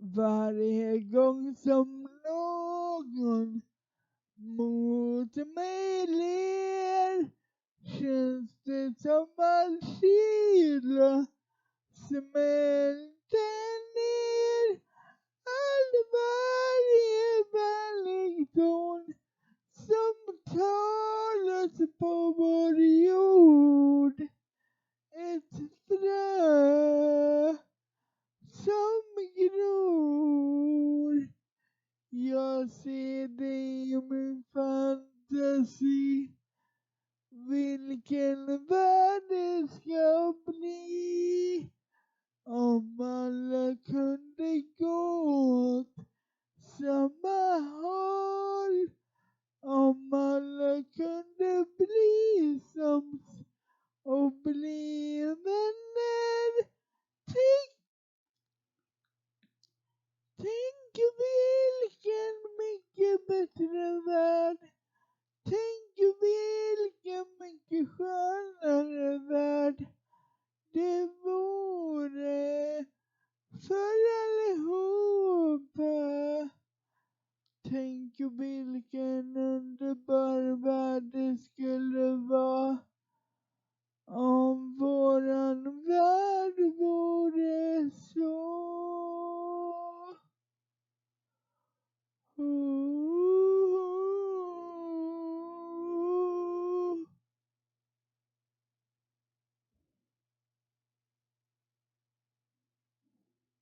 Varje gång som någon mot mig ler känns det som all kyla smälter ner. Varje vänlig ton som talas på vår jord. Ett frö som gror. Jag ser dig i min fantasi. Vilken värld det ska bli om alla kunde gå åt samma håll. Om alla kunde bli sams och bli vänner. Tänk vilken mycket bättre värld